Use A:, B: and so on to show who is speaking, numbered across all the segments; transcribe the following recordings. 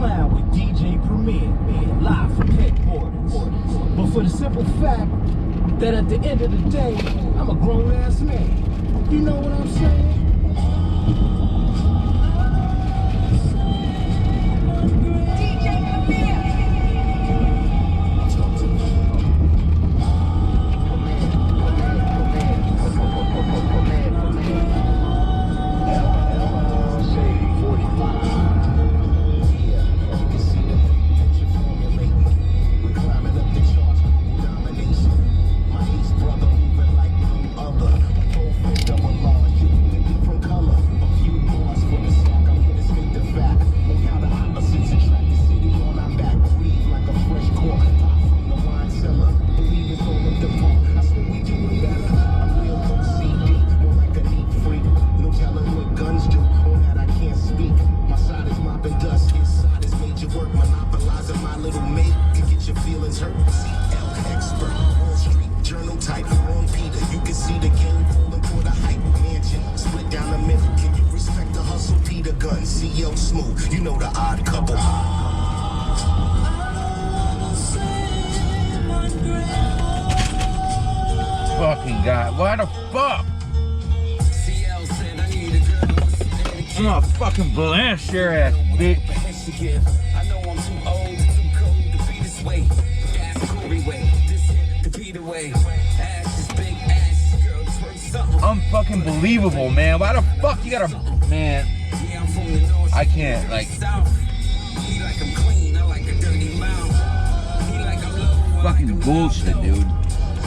A: clown with DJ Premier, live from headquarters. But for the simple fact that at the end of the day, I'm a grown-ass man. You know what I'm saying?
B: Fucking God, why the fuck? I'm gonna fucking blast your ass, bitch.
C: I know I'm too old, too cold to be this way. Gas Corey way, this hit to be the way. Ass is big ass, girl, twerk something.
B: Unfucking-believable, man. Why the fuck you gotta, man?
C: Yeah, I'm from the north.
B: I can't, like.
C: He like I'm clean, I like a dirty mouth. He like I'm low,
B: Fucking bullshit, dude.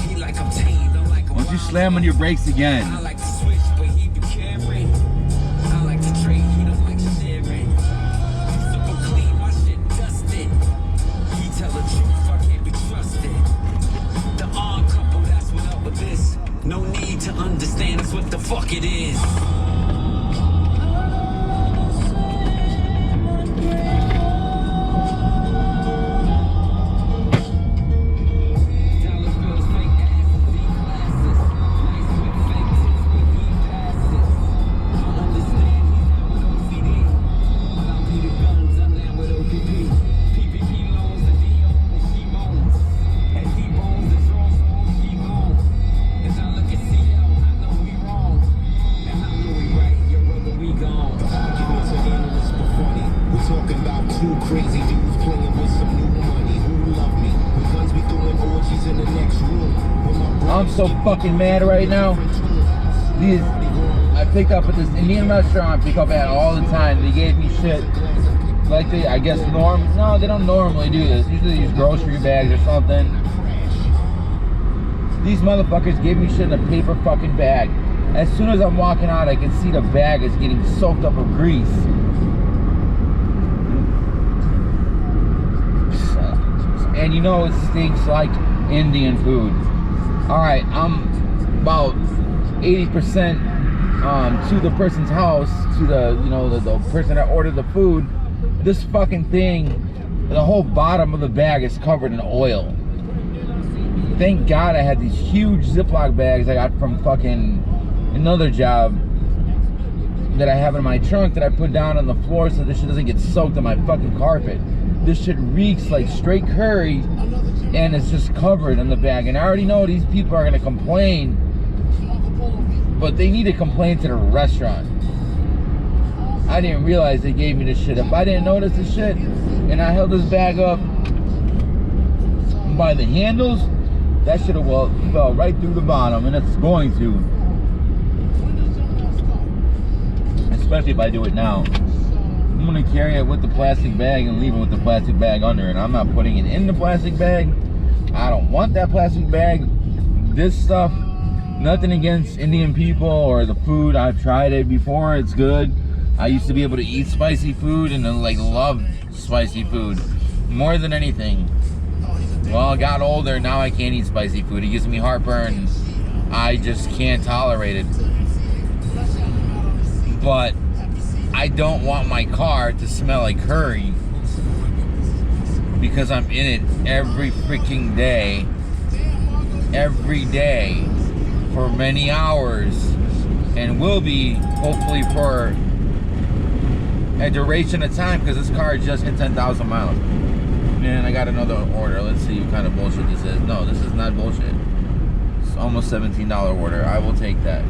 C: He like I'm tamed.
B: Why don't you slam on your brakes again?
C: I like to switch, but he be carefree. I like to trade, he don't like sharing. Super clean, my shit dusted. He tell the truth, I can't be trusted. The odd couple, that's what up with this. No need to understand, that's what the fuck it is.
B: I'm so fucking mad right now. These, I pick up at this Indian restaurant I pick up at all the time. They gave me shit like they, I guess, no, they don't normally do this. Usually they use grocery bags or something. These motherfuckers gave me shit in a paper fucking bag. As soon as I'm walking out, I can see the bag is getting soaked up with grease. And you know it stinks like Indian food. Alright, I'm about 80% to the person's house, to the, you know, the person that ordered the food. This fucking thing, the whole bottom of the bag is covered in oil. Thank God I had these huge Ziploc bags I got from fucking another job that I have in my trunk that I put down on the floor so this shit doesn't get soaked on my fucking carpet. This shit reeks like straight curry and it's just covered in the bag. And I already know these people are gonna complain, but they need to complain to the restaurant. I didn't realize they gave me this shit. If I didn't notice this shit and I held this bag up by the handles, that should have fell right through the bottom, and it's going to. Especially if I do it now. I'm gonna carry it with the plastic bag and leave it with the plastic bag under it. I'm not putting it in the plastic bag. I don't want that plastic bag. This stuff, nothing against Indian people or the food. I've tried it before, it's good. I used to be able to eat spicy food and then like love spicy food more than anything. Well, I got older, now I can't eat spicy food. It gives me heartburn. I just can't tolerate it. But I don't want my car to smell like curry because I'm in it every freaking day. Every day for many hours, and will be hopefully for a duration of time because this car just hit 10,000 miles. Man, I got another order. Let's see what kind of bullshit this is. No, this is not bullshit. It's almost $17 order. I will take that.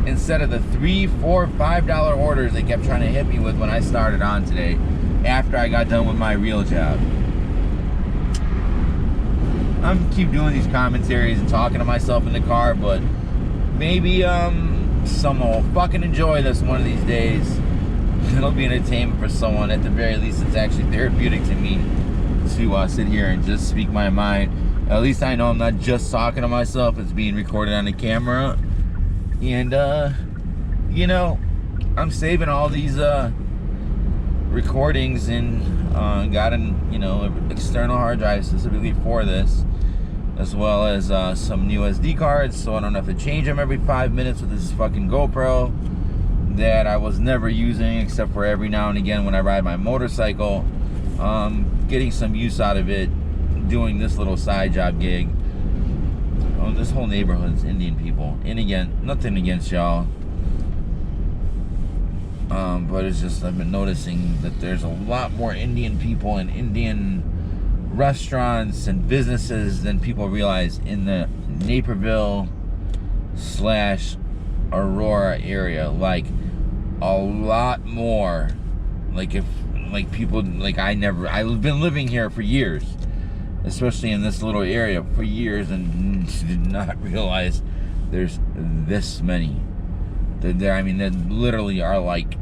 B: Instead of the $3, $4, $5 orders they kept trying to hit me with when I started on today after I got done with my real job. I'm keep doing these commentaries and talking to myself in the car, but maybe someone will fucking enjoy this one of these days. It'll be entertainment for someone. At the very least, it's actually therapeutic to me to sit here and just speak my mind. At least I know I'm not just talking to myself. It's being recorded on the camera. And, you know, I'm saving all these recordings and got an, you know, external hard drive specifically for this, as well as some new SD cards, so I don't have to change them every 5 minutes with this fucking GoPro that I was never using except for every now and again when I ride my motorcycle. Getting some use out of it, doing this little side job gig. Oh, this whole neighborhood's Indian people. And again, nothing against y'all. But it's just, I've been noticing that there's a lot more Indian people and Indian restaurants and businesses than people realize in the Naperville / Aurora area. Like, a lot more. Like, if, like, people, like, I've been living here for years, especially in this little area for years, and did not realize there's this many. I mean, there literally are like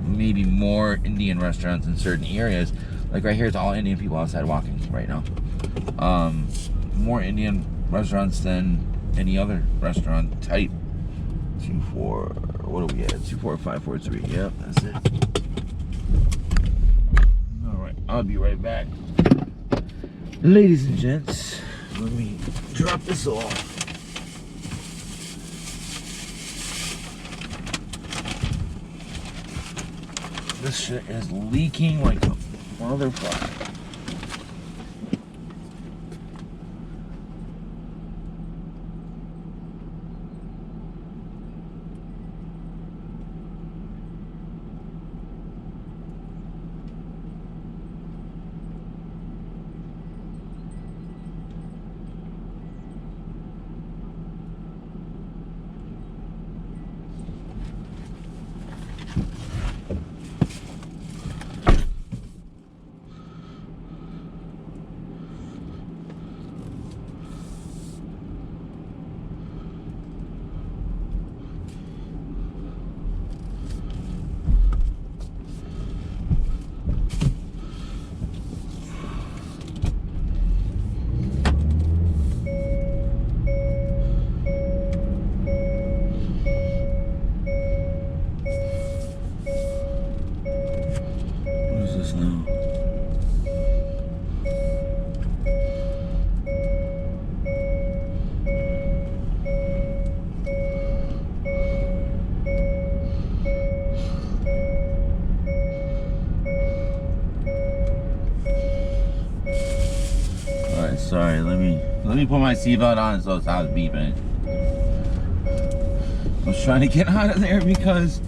B: maybe more Indian restaurants in certain areas. Like right here, it's all Indian people outside walking right now. More Indian restaurants than any other restaurant type. 24, what are we at? 24543. Yep, that's it. Alright, I'll be right back. Ladies and gents, let me drop this off. This shit is leaking like a motherfucker. Sorry, let me put my seatbelt on so it's out beeping. I was trying to get out of there because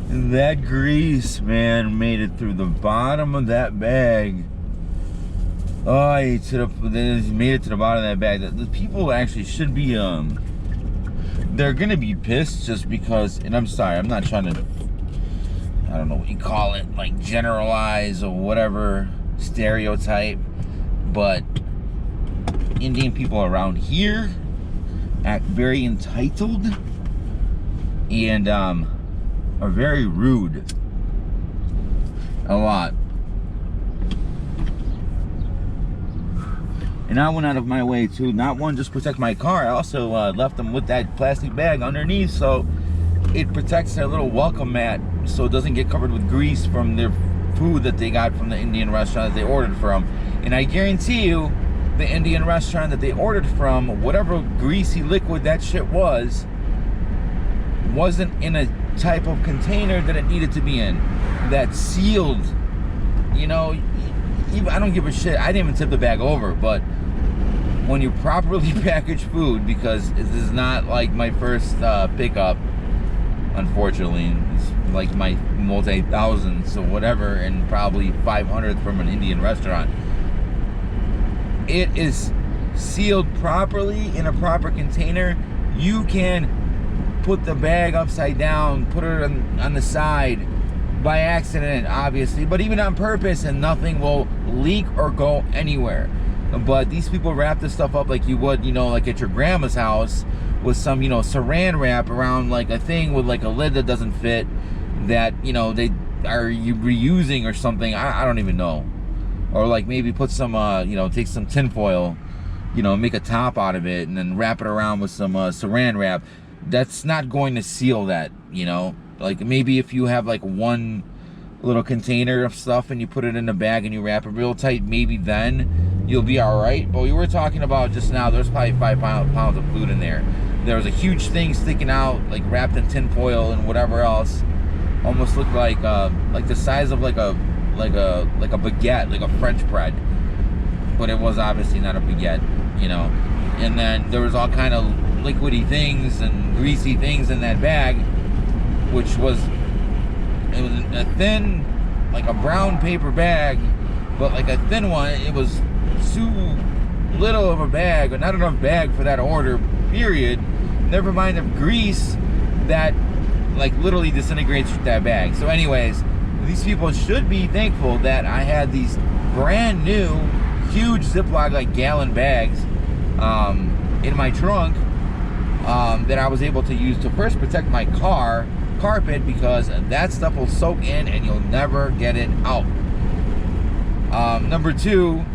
B: that grease, man, made it through the bottom of that bag. Oh, made it to the bottom of that bag. The people actually should be, they're gonna be pissed just because, and I'm sorry, I'm not trying to, I don't know what you call it, like generalize or whatever, stereotype, but Indian people around here act very entitled and are very rude. A lot. And I went out of my way to not one just protect my car, I also left them with that plastic bag underneath so it protects their little welcome mat so it doesn't get covered with grease from their food that they got from the Indian restaurant that they ordered from. And I guarantee you, the Indian restaurant that they ordered from, whatever greasy liquid that shit was, wasn't in a type of container that it needed to be in. That's sealed. You know, even, I don't give a shit. I didn't even tip the bag over, but when you properly package food, because this is not like my first pickup, unfortunately. It's like my multi-thousands or whatever, and probably 500th from an Indian restaurant. It is sealed properly in a proper container. You can put the bag upside down, put it on the side by accident, obviously, but even on purpose, and nothing will leak or go anywhere. But these people wrap this stuff up like you would, you know, like at your grandma's house, with some, you know, saran wrap around like a thing with like a lid that doesn't fit, that, you know, they are you reusing or something. I don't even know. Or like maybe put some you know, take some tin foil, you know, make a top out of it and then wrap it around with some saran wrap. That's not going to seal that, you know. Like maybe if you have like one little container of stuff and you put it in a bag and you wrap it real tight, maybe then you'll be all right. But we were talking about just now, there's probably 5 pounds of food in there. There was a huge thing sticking out, like wrapped in tin foil and whatever else. Almost looked like the size of like a baguette, like a French bread. But it was obviously not a baguette, you know. And then there was all kind of liquidy things and greasy things in that bag, which was, it was a thin, like a brown paper bag, but like a thin one. It was too little of a bag, or not enough bag for that order, period. Never mind the grease that like literally disintegrates with that bag. So anyways, these people should be thankful that I had these brand new huge Ziploc, like gallon bags in my trunk that I was able to use to first protect my carpet, because that stuff will soak in and you'll never get it out. Number two,